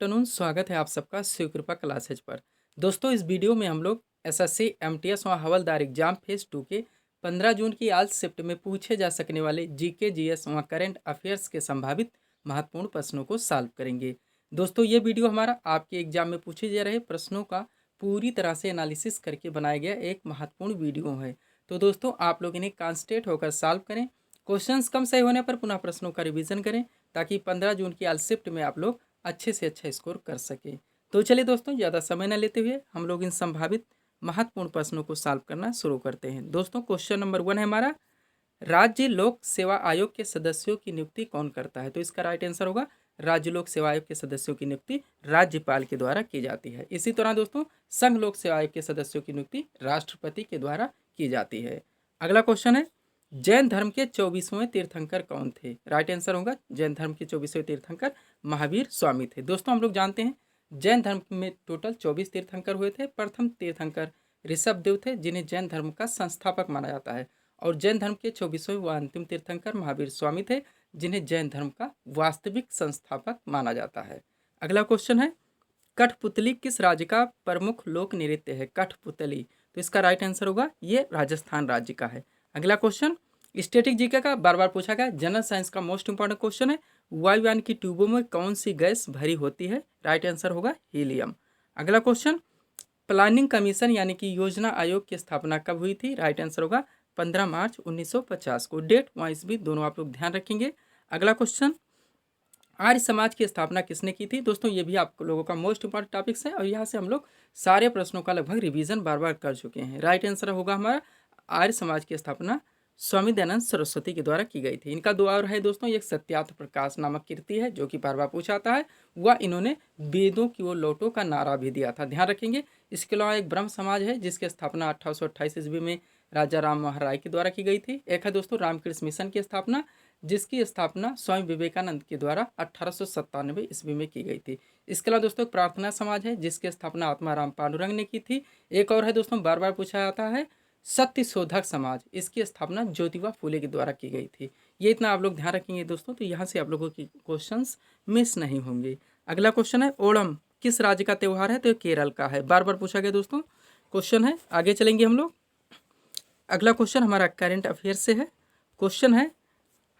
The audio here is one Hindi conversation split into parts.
आफ्टरनून, स्वागत है आप सबका शिव कृपा क्लासेज पर। दोस्तों, इस वीडियो में हम लोग एसएससी एमटीएस और हवलदार एग्जाम फेज 2 के 15 जून की आज शिफ्ट में पूछे जा सकने वाले जीके जीएस और करंट अफेयर्स के संभावित महत्वपूर्ण प्रश्नों को सॉल्व करेंगे। दोस्तों, ये वीडियो हमारा आपके एग्जाम में पूछे जा रहे प्रश्नों का पूरी तरह से एनालिसिस करके बनाया गया एक महत्वपूर्ण वीडियो है। तो दोस्तों, आप लोग इन्हें कॉन्सेंट्रेट होकर सॉल्व करें। क्वेश्चंस कम सही होने पर पुनः प्रश्नों का रिवीजन करें, ताकि 15 जून की आज शिफ्ट में आप लोग अच्छे से अच्छा स्कोर कर सके। तो चलिए दोस्तों, ज़्यादा समय न लेते हुए हम लोग इन संभावित महत्वपूर्ण प्रश्नों को सॉल्व करना शुरू करते हैं। दोस्तों, क्वेश्चन नंबर 1 है हमारा, राज्य लोक सेवा आयोग के सदस्यों की नियुक्ति कौन करता है? तो इसका राइट आंसर होगा, राज्य लोक सेवा आयोग के सदस्यों की नियुक्ति राज्यपाल के द्वारा की जाती है। इसी तरह दोस्तों, संघ लोक सेवा आयोग के सदस्यों की नियुक्ति राष्ट्रपति के द्वारा की जाती है। अगला क्वेश्चन है, जैन धर्म के 24वें तीर्थंकर कौन थे? राइट आंसर होगा, जैन धर्म के 24वें तीर्थंकर महावीर स्वामी थे। दोस्तों, हम लोग जानते हैं जैन धर्म में टोटल 24 तीर्थंकर हुए थे। प्रथम तीर्थंकर ऋषभदेव थे, जिन्हें जैन धर्म का संस्थापक माना जाता है, और जैन धर्म के 24वें व अंतिम तीर्थंकर महावीर स्वामी थे, जिन्हें जैन धर्म का वास्तविक संस्थापक माना जाता है। अगला क्वेश्चन है, कठपुतली किस राज्य का प्रमुख लोक नृत्य है? कठपुतली, तो इसका राइट आंसर होगा, ये राजस्थान राज्य का है। अगला क्वेश्चन स्टैटिक जीके का बार बार पूछा गया, जनरल साइंस का मोस्ट इंपॉर्टेंट क्वेश्चन है, वायुयान की ट्यूबों में कौन सी गैस भरी होती है? राइट आंसर होगा हीलियम। अगला क्वेश्चन, प्लानिंग कमीशन यानी कि योजना आयोग की स्थापना कब हुई थी? राइट आंसर होगा 15 मार्च 1950 को। डेट वाइज भी दोनों आप लोग ध्यान रखेंगे। अगला क्वेश्चन, आर्य समाज की स्थापना किसने की थी? दोस्तों, ये भी आप लोगों का मोस्ट इंपॉर्टेंट टॉपिक्स है, और यहाँ से हम लोग सारे प्रश्नों का लगभग रिवीजन बार बार कर चुके हैं। राइट आंसर होगा हमारा, आर्य समाज की स्थापना स्वामी दयानंद सरस्वती के द्वारा की गई थी। इनका दो और है दोस्तों, एक सत्यार्थ प्रकाश नामक कृति है जो कि बार बार पूछा आता है, वह इन्होंने वेदों की ओर लौटो का नारा भी दिया था, ध्यान रखेंगे। इसके अलावा एक ब्रह्म समाज है जिसकी स्थापना 1828 ईस्वी में राजा राम मोहन राय के द्वारा की गई थी। एक है दोस्तों रामकृष्ण मिशन की स्थापना, जिसकी स्थापना स्वामी विवेकानंद के द्वारा 1897 ईस्वी में की गई थी। इसके अलावा दोस्तों एक प्रार्थना समाज है जिसकी स्थापना आत्माराम पांडुरंग ने की थी। एक और है दोस्तों, बार बार पूछा जाता है, सत्य शोधक समाज, इसकी स्थापना ज्योतिबा फूले के द्वारा की गई थी। ये इतना आप लोग ध्यान रखेंगे दोस्तों, तो यहाँ से आप लोगों की क्वेश्चंस मिस नहीं होंगे। अगला क्वेश्चन है, ओणम किस राज्य का त्यौहार है? तो ये केरल का है, बार बार पूछा गया दोस्तों क्वेश्चन है। आगे चलेंगे हम लोग। अगला क्वेश्चन हमारा करंट अफेयर से है। क्वेश्चन है,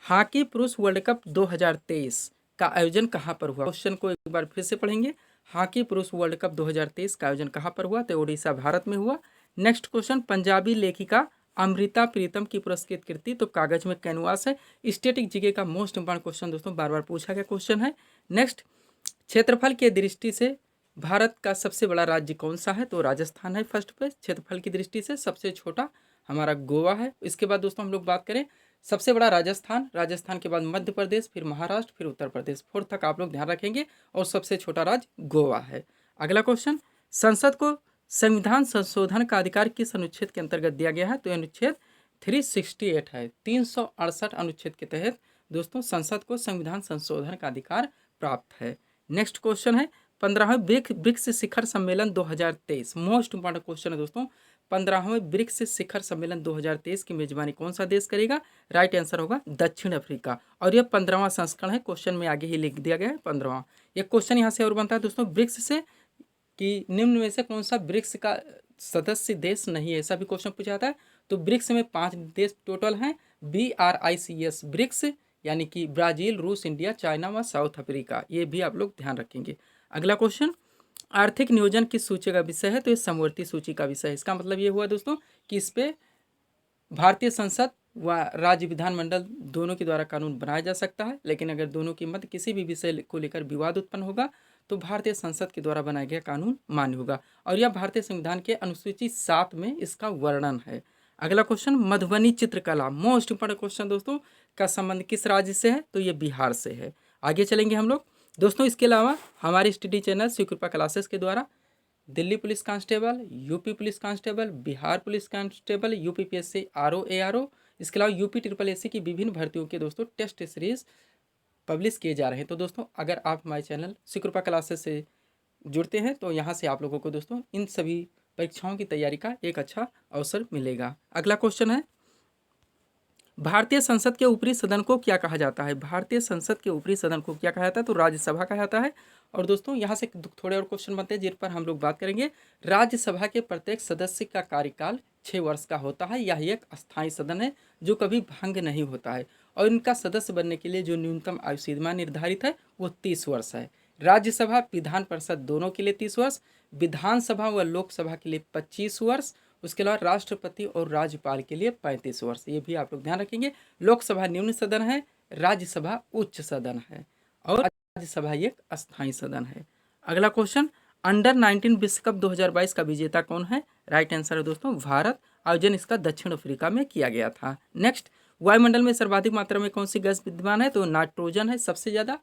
हॉकी पुरुष वर्ल्ड कप 2023 का आयोजन कहाँ पर हुआ? क्वेश्चन को एक बार फिर से पढ़ेंगे, हॉकी पुरुष वर्ल्ड कप 2023 का आयोजन कहाँ पर हुआ? तो उड़ीसा भारत में हुआ। नेक्स्ट क्वेश्चन, पंजाबी लेखिका अमृता प्रीतम की पुरस्कृत कृति तो कागज में कैनवास है। स्टैटिक जीके का मोस्ट इंपॉर्टेंट क्वेश्चन दोस्तों, बार बार पूछा गया क्वेश्चन है। नेक्स्ट, क्षेत्रफल के दृष्टि से भारत का सबसे बड़ा राज्य कौन सा है? तो राजस्थान है फर्स्ट पे क्षेत्रफल की दृष्टि से। सबसे छोटा हमारा गोवा है। इसके बाद दोस्तों हम लोग बात करें, सबसे बड़ा राजस्थान, राजस्थान के बाद मध्य प्रदेश, फिर महाराष्ट्र, फिर उत्तर प्रदेश, फोर्थ तक आप लोग ध्यान रखेंगे, और सबसे छोटा राज्य गोवा है। अगला क्वेश्चन, संसद को संविधान संशोधन का अधिकार किस अनुच्छेद के अंतर्गत दिया गया है? तो अनुच्छेद 368 है। 368 अनुच्छेद के तहत दोस्तों संसद को संविधान संशोधन का अधिकार प्राप्त है। नेक्स्ट क्वेश्चन है, 15वें ब्रिक्स शिखर सम्मेलन 2023, मोस्ट इंपॉर्टेंट क्वेश्चन है दोस्तों। 15वें ब्रिक्स शिखर सम्मेलन 2023 की मेजबानी कौन सा देश करेगा? राइट आंसर होगा दक्षिण अफ्रीका, और यह 15वां संस्करण है। क्वेश्चन में आगे ही लिख दिया गया है 15वां। यह क्वेश्चन यहाँ से और बनता है दोस्तों, ब्रिक्स से कि निम्न में से कौन सा ब्रिक्स का सदस्य देश नहीं है, ऐसा भी क्वेश्चन पूछा जाता है। तो ब्रिक्स में 5 देश टोटल हैं, BRICS ब्रिक्स, यानी कि ब्राजील, रूस, इंडिया, चाइना व साउथ अफ्रीका। ये भी आप लोग ध्यान रखेंगे। अगला क्वेश्चन, आर्थिक नियोजन किस सूची का विषय है? तो ये समवर्ती सूची का विषय है। इसका मतलब ये हुआ दोस्तों कि इस पे भारतीय संसद व राज्य विधानमंडल दोनों के द्वारा कानून बनाया जा सकता है, लेकिन अगर दोनों के मध्य किसी भी विषय को लेकर विवाद उत्पन्न होगा तो भारतीय संसद के द्वारा बनाया गया कानून मान्य होगा, और यह भारतीय संविधान के अनुसूची 7 में इसका वर्णन है। अगला क्वेश्चन, मधुबनी चित्रकला, मोस्ट इंपॉर्टेंट क्वेश्चन दोस्तों, का संबंध किस राज्य से है? तो ये बिहार से है। आगे चलेंगे हम लोग दोस्तों। इसके अलावा हमारे स्टडी चैनल शिव कृपा क्लासेस के द्वारा Delhi police constable, UP police constable, Bihar police constable, UPPSC RO ARO, इसके अलावा यूपी ट्रिपल एससी की विभिन्न भर्तियों के दोस्तों टेस्ट सीरीज पब्लिश किए जा रहे हैं। तो दोस्तों अगर आप हमारे चैनल शिव कृपा क्लासेस से जुड़ते हैं तो यहाँ से आप लोगों को दोस्तों इन सभी परीक्षाओं की तैयारी का एक अच्छा अवसर मिलेगा। अगला क्वेश्चन है, भारतीय संसद के ऊपरी सदन को क्या कहा जाता है? भारतीय संसद के ऊपरी सदन को क्या कहा जाता है? तो राज्यसभा कहा जाता है। और दोस्तों यहाँ से थोड़े और क्वेश्चन बनते हैं जिन पर हम लोग बात करेंगे। राज्यसभा के प्रत्येक सदस्य का कार्यकाल 6 वर्ष का होता है। यह एक अस्थायी सदन है जो कभी भंग नहीं होता है और इनका सदस्य बनने के लिए जो न्यूनतम आयु सीमा निर्धारित है वो 30 वर्ष है। राज्यसभा, विधान परिषद दोनों के लिए 30 वर्ष, विधानसभा व लोकसभा के लिए 25 वर्ष, उसके अलावा राष्ट्रपति और राज्यपाल के लिए 35 वर्ष। ये भी आप लोग ध्यान रखेंगे। लोकसभा निम्न सदन है, राज्यसभा उच्च सदन है और राज्यसभा एक अस्थायी सदन है। अगला क्वेश्चन, अंडर 19 विश्व कप 2022 का विजेता कौन है? राइट आंसर है दोस्तों भारत। आयोजन इसका दक्षिण अफ्रीका में किया गया था। नेक्स्ट, वायुमंडल में सर्वाधिक मात्रा में कौन सी गैस विद्यमान है? तो नाइट्रोजन है सबसे ज़्यादा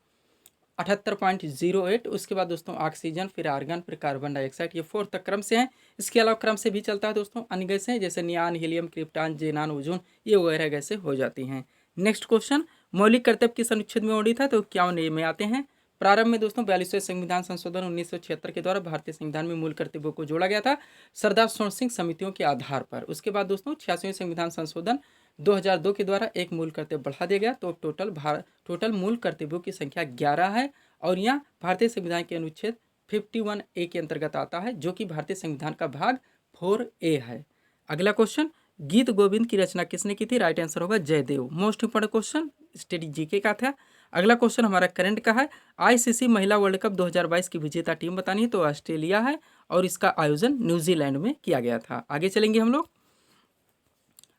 78.08। उसके बाद दोस्तों ऑक्सीजन, फिर आर्गन, फिर कार्बन डाइऑक्साइड, ये 4 तक क्रम से हैं। इसके अलावा क्रम से भी चलता है दोस्तों अन्य गैसें जैसे नियान, हीलियम, क्रिप्टॉन, जेनान, ओजोन, ये वगैरह गैसें हो जाती हैं। नेक्स्ट क्वेश्चन, मौलिक कर्तव्य किस अनुच्छेद में वर्णित है? तो 51 में आते हैं। प्रारंभ में दोस्तों 42वें संविधान संशोधन 1976 के द्वारा भारतीय संविधान में मूल कर्तव्यों को जोड़ा गया था सरदार स्वर्ण सिंह समितियों के आधार पर। उसके बाद दोस्तों 86वें संविधान संशोधन 2002 के द्वारा एक मूल कर्तव्य बढ़ा दिया गया, तो टोटल मूल कर्तव्यों की संख्या 11 है और यह भारतीय संविधान के अनुच्छेद 51A के अंतर्गत आता है जो कि भारतीय संविधान का भाग 4A है। अगला क्वेश्चन, गीत गोविंद की रचना किसने की थी? राइट आंसर होगा Jaidev. Most important question study GK का था। अगला क्वेश्चन हमारा करंट का है। आईसीसी महिला वर्ल्ड कप 2022 की विजेता टीम बतानी है, तो ऑस्ट्रेलिया है और इसका आयोजन न्यूजीलैंड में किया गया था। आगे चलेंगे हम लोग।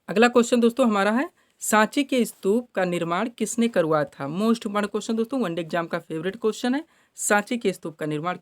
अगला क्वेश्चन दोस्तों हमारा है, सांची के स्तूप का निर्माण किसने करवाया था? मोस्ट इंपोर्टेंट क्वेश्चन दोस्तों, वनडे एग्जाम का फेवरेट क्वेश्चन है। सांची के स्तूप का निर्माण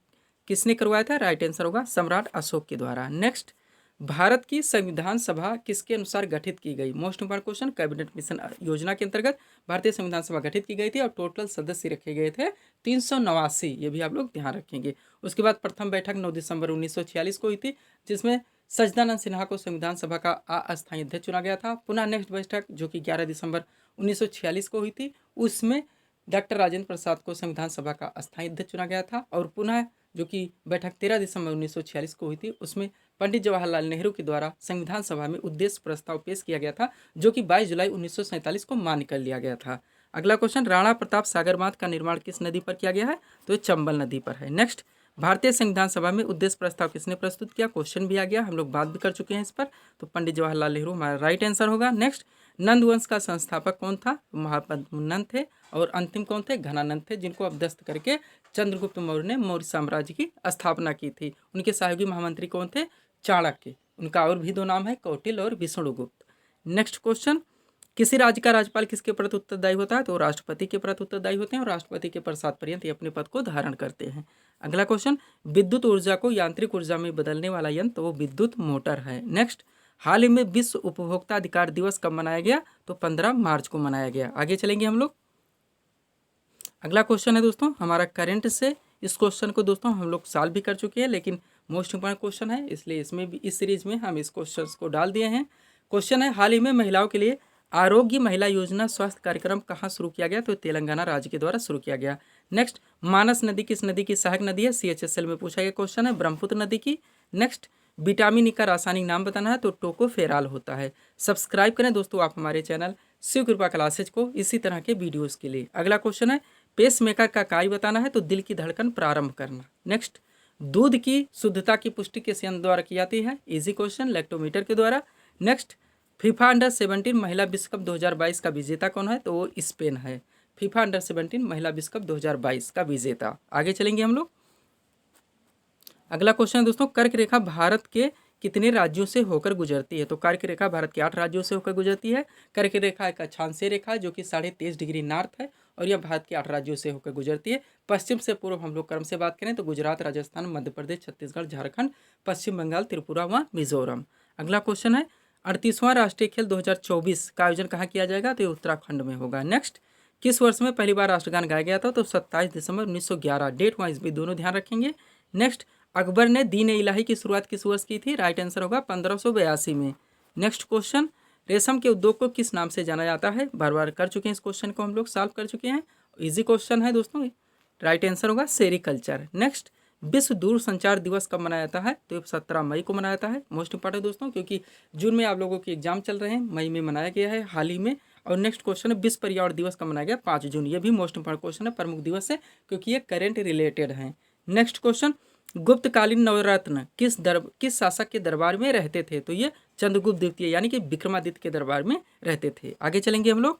किसने करवाया था? राइट आंसर होगा सम्राट अशोक के द्वारा। नेक्स्ट, भारत की संविधान सभा किसके अनुसार गठित की गई? Most important question, cabinet mission योजना के अंतर्गत भारतीय संविधान सभा गठित की गई थी और टोटल सदस्य रखे गए थे 389। ये भी आप लोग ध्यान रखेंगे। उसके बाद प्रथम बैठक 9 दिसंबर 1946 को हुई थी जिसमें सच्चिदानंद सिन्हा को संविधान सभा का अस्थायी अध्यक्ष चुना गया था। पुनः नेक्स्ट बैठक जो कि 11 दिसंबर 1946 को हुई थी उसमें डॉक्टर राजेंद्र प्रसाद को संविधान सभा का अस्थायी अध्यक्ष चुना गया था। और पुनः जो कि बैठक 13 दिसंबर 1946 को हुई थी उसमें पंडित जवाहरलाल नेहरू के द्वारा संविधान सभा में उद्देश्य प्रस्ताव पेश किया गया था जो कि 22 जुलाई 1947 को मान्य कर लिया गया था। अगला क्वेश्चन, राणा प्रताप सागर बांध का निर्माण किस नदी पर किया गया है? तो चंबल नदी पर है। नेक्स्ट, भारतीय संविधान सभा में उद्देश्य प्रस्ताव किसने प्रस्तुत किया? क्वेश्चन भी आ गया, हम लोग बात भी कर चुके हैं इस पर, तो पंडित जवाहरलाल नेहरू हमारा राइट आंसर होगा। नेक्स्ट, नंद वंश का संस्थापक कौन था? महापद्म नंद थे। और अंतिम कौन थे? घनानंद थे, जिनको अपदस्थ करके चंद्रगुप्त मौर्य ने मौर्य साम्राज्य की स्थापना की थी। उनके सहयोगी महामंत्री कौन थे? चाणक्य। उनका और भी 2 नाम है, कौटिल्य और विष्णुगुप्त। नेक्स्ट क्वेश्चन, किसी राज्य का राज्यपाल किसके प्रति उत्तरदायी होता है? तो राष्ट्रपति के प्रति उत्तरदायी होते हैं और राष्ट्रपति के प्रसाद पर्यंत ये अपने पद को धारण करते हैं। अगला क्वेश्चन, विद्युत ऊर्जा को यांत्रिक ऊर्जा में बदलने वाला यंत्र वो विद्युत मोटर है। नेक्स्ट, हाल ही में विश्व उपभोक्ता अधिकार दिवस कब मनाया गया? तो 15 मार्च को मनाया गया। आगे चलेंगे हम लोग। अगला क्वेश्चन है दोस्तों हमारा करंट से। इस क्वेश्चन को दोस्तों हम लोग सॉल्व भी कर चुके हैं लेकिन मोस्ट इंपोर्टेंट क्वेश्चन है इसलिए इसमें भी इस सीरीज में हम इस क्वेश्चन को डाल दिए हैं। क्वेश्चन है, हाल ही में महिलाओं के लिए आरोग्य महिला योजना स्वास्थ्य कार्यक्रम कहाँ शुरू किया गया? तो तेलंगाना राज्य के द्वारा शुरू किया गया। नेक्स्ट, मानस नदी किस नदी की सहायक नदी है? CHSL में पूछा गया क्वेश्चन है, ब्रह्मपुत्र नदी की। नेक्स्ट, विटामिन ई का रासायनिक नाम बताना है, तो टोकोफेराल होता है। सब्सक्राइब करें दोस्तों आप हमारे चैनल शिव कृपा क्लासेज को इसी तरह के वीडियोस के लिए। अगला क्वेश्चन है, पेस मेकर का कार्य बताना है, तो दिल की धड़कन प्रारंभ करना। नेक्स्ट, दूध की शुद्धता की पुष्टि किस यंत्र द्वारा की जाती है? इजी क्वेश्चन, लैक्टोमीटर के द्वारा। नेक्स्ट, फीफा अंडर 17 महिला विश्व कप 2022 का विजेता कौन है? तो वो स्पेन है। फीफा अंडर 17 महिला विश्व कप 2022 का विजेता। आगे चलेंगे हम लोग। अगला क्वेश्चन है दोस्तों, कर्क रेखा भारत के कितने राज्यों से होकर गुजरती है? तो कर्क रेखा भारत के 8 राज्यों से होकर गुजरती है। कर्क रेखा एक अक्षांशीय रेखा है जो कि 23.5 डिग्री नॉर्थ है और यह भारत के 8 राज्यों से होकर गुजरती है। पश्चिम से पूर्व हम लोग क्रम से बात करें तो गुजरात, राजस्थान, मध्य प्रदेश, छत्तीसगढ़, झारखंड, पश्चिम बंगाल, त्रिपुरा व मिजोरम। अगला क्वेश्चन है, 38वां राष्ट्रीय खेल 2024 का आयोजन कहाँ किया जाएगा? तो ये उत्तराखंड में होगा। नेक्स्ट, किस वर्ष में पहली बार राष्ट्रगान गाया गया था? तो 27 दिसंबर 1911। डेट वाइज भी दोनों ध्यान रखेंगे। नेक्स्ट, अकबर ने दीन इलाही की शुरुआत किस वर्ष की थी? राइट आंसर होगा 1582 में। नेक्स्ट क्वेश्चन, रेशम के उद्योग को किस नाम से जाना जाता है? बार बार कर चुके हैं इस क्वेश्चन को, हम लोग सॉल्व कर चुके हैं। इजी क्वेश्चन है दोस्तों, राइट आंसर होगा सेरिकल्चर। नेक्स्ट, विश्व दूरसंचार दिवस कब मनाया जाता है? तो 17 मई को मनाया जाता है। मोस्ट इंपॉर्टेंट दोस्तों क्योंकि जून में आप लोगों के एग्जाम चल रहे हैं, मई में मनाया गया है हाल ही में। और नेक्स्ट क्वेश्चन है विश्व पर्यावरण दिवस कब मनाया गया? 5 जून। ये भी मोस्ट इंपॉर्टेंट क्वेश्चन है, प्रमुख दिवस है क्योंकि ये करेंट रिलेटेड है। नेक्स्ट क्वेश्चन, गुप्तकालीन नवरत्न किस शासक के दरबार में रहते थे? तो ये चंद्रगुप्त द्वितीय यानी कि विक्रमादित्य के दरबार में रहते थे। आगे चलेंगे हम लोग।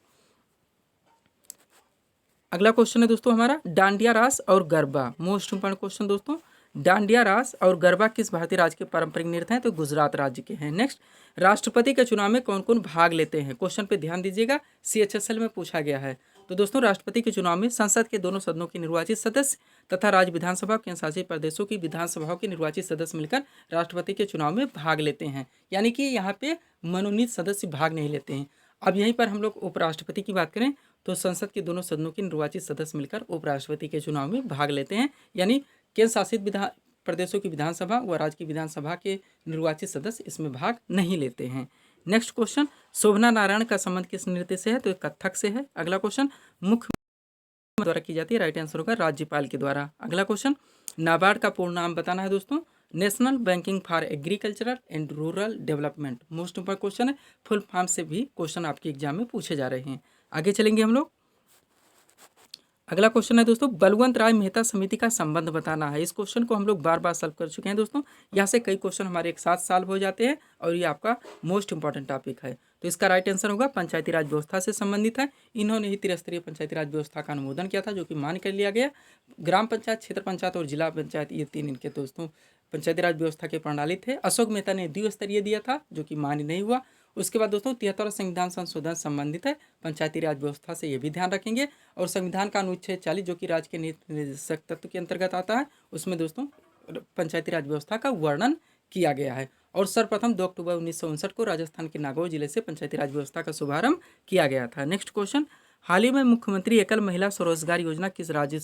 अगला क्वेश्चन है दोस्तों हमारा डांडिया रास और गरबा। मोस्ट इंपॉर्टेंट क्वेश्चन दोस्तों, डांडिया रास और गरबा किस भारतीय राज्य के पारंपरिक नृत्य हैं? तो गुजरात राज्य के हैं। नेक्स्ट, राष्ट्रपति के चुनाव में कौन कौन भाग लेते हैं? क्वेश्चन पे ध्यान दीजिएगा, CHSL में पूछा गया है। तो दोस्तों राष्ट्रपति के चुनाव में संसद के दोनों सदनों के निर्वाचित सदस्य तथा राज्य विधानसभा केंद्र शासित प्रदेशों की विधानसभाओं के निर्वाचित सदस्य मिलकर राष्ट्रपति के चुनाव में भाग लेते हैं, यानी कि यहाँ पे मनोनीत सदस्य भाग नहीं लेते हैं। अब यहीं पर हम लोग उपराष्ट्रपति की बात करें तो संसद के दोनों सदनों के निर्वाचित सदस्य मिलकर उपराष्ट्रपति के चुनाव में भाग लेते हैं, यानी केंद्र शासित प्रदेशों की विधानसभा व राज्य की विधानसभा के निर्वाचित सदस्य इसमें भाग नहीं लेते हैं। नेक्स्ट क्वेश्चन, शोभना नारायण का संबंध किस नृत्य से है? तो कथक से है। अगला क्वेश्चन, मुख्य द्वारा की जाती है? राइट आंसर होगा राज्यपाल के द्वारा। अगला क्वेश्चन, नाबार्ड का पूर्ण नाम बताना है दोस्तों। National banking for agricultural and rural development. Most important question है, फुल फॉर्म से भी क्वेश्चन आपके एग्जाम में पूछे जा रहे हैं। आगे चलेंगे हम लोग। अगला क्वेश्चन है दोस्तों, बलवंत राय मेहता समिति का संबंध बताना है। इस क्वेश्चन को हम लोग बार बार सॉल्व कर चुके हैं दोस्तों, यहाँ से कई क्वेश्चन हमारे एक साथ सॉल्व हो जाते हैं और ये आपका मोस्ट इंपॉर्टेंट टॉपिक है। तो इसका राइट आंसर होगा पंचायती राज व्यवस्था से संबंधित है। इन्होंने ही त्रिस्तरीय पंचायती राज व्यवस्था का अनुमोदन किया था, जो कि मान्य कर लिया गया। ग्राम पंचायत, क्षेत्र पंचायत और जिला पंचायत, ये 3 इनके दोस्तों पंचायती राज व्यवस्था के प्रणाली थे। अशोक मेहता ने द्विस्तरीय दिया था, जो कि मान्य नहीं हुआ। उसके बाद दोस्तों 73 संविधान संशोधन संबंधित है पंचायती राज व्यवस्था से, ये भी ध्यान रखेंगे। और संविधान का अनुच्छेद 40 जो कि राज्य के नीति निर्देशक तत्व के अंतर्गत आता है, उसमें दोस्तों पंचायती राज व्यवस्था का वर्णन किया गया है। और सर्वप्रथम 2 अक्टूबर 1959 को राजस्थान के नागौर जिले से पंचायती राज व्यवस्था का शुभारंभ किया गया था। नेक्स्ट क्वेश्चन, हाल ही में मुख्यमंत्री एकल महिला स्वरोजगार योजना किस राज्य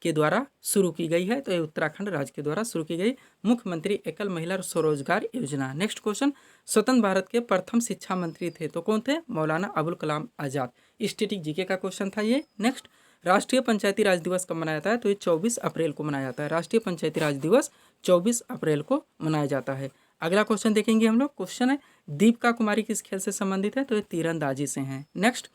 के द्वारा शुरू की गई है? तो ये उत्तराखंड राज्य के द्वारा शुरू की गई मुख्यमंत्री एकल महिला स्वरोजगार योजना। नेक्स्ट क्वेश्चन, स्वतंत्र भारत के प्रथम शिक्षा मंत्री थे तो कौन थे? मौलाना अबुल कलाम आजाद। स्टैटिक जीके का क्वेश्चन था ये। नेक्स्ट, राष्ट्रीय पंचायती राज दिवस कब मनाया जाता है? तो ये 24 अप्रैल को मनाया जाता है। राष्ट्रीय पंचायती राज दिवस 24 अप्रैल को मनाया जाता है। अगला क्वेश्चन देखेंगे हम लोग। क्वेश्चन है, दीपिका कुमारी किस खेल से संबंधित है? तो ये तीरंदाजी से हैं। नेक्स्ट,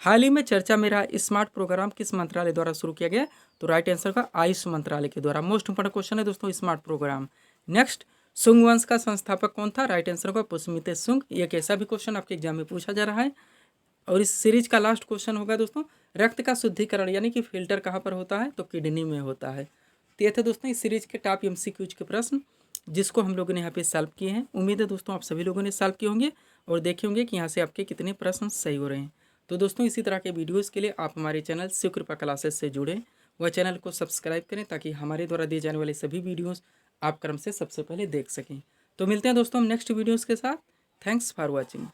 हाल ही में चर्चा में रहा स्मार्ट प्रोग्राम किस मंत्रालय द्वारा शुरू किया गया? तो राइट आंसर का आयुष मंत्रालय के द्वारा। मोस्ट इंपॉर्टेंट क्वेश्चन है दोस्तों स्मार्ट प्रोग्राम। नेक्स्ट, सुंग वंश का संस्थापक कौन था? राइट आंसर का पुष्यमित्र सुंग। ये कैसा भी क्वेश्चन आपके एग्जाम में पूछा जा रहा है। और इस सीरीज का लास्ट क्वेश्चन होगा दोस्तों, रक्त का शुद्धिकरण यानी कि फिल्टर कहाँ पर होता है? तो किडनी में होता है। तो ये थे दोस्तों इस सीरीज के टॉप MCQs के प्रश्न, जिसको हम लोगों ने यहाँ पे सॉल्व किए हैं। उम्मीद है दोस्तों आप सभी लोगों ने सॉल्व किए होंगे और देखे होंगे कि यहाँ से आपके कितने प्रश्न सही हो रहे हैं। तो दोस्तों इसी तरह के वीडियोस के लिए आप हमारे चैनल शिव कृपा क्लासेस से जुड़ें व चैनल को सब्सक्राइब करें, ताकि हमारे द्वारा दिए जाने वाले सभी वीडियोस आप क्रम से सबसे पहले देख सकें। तो मिलते हैं दोस्तों हम नेक्स्ट वीडियोस के साथ। Thanks for watching.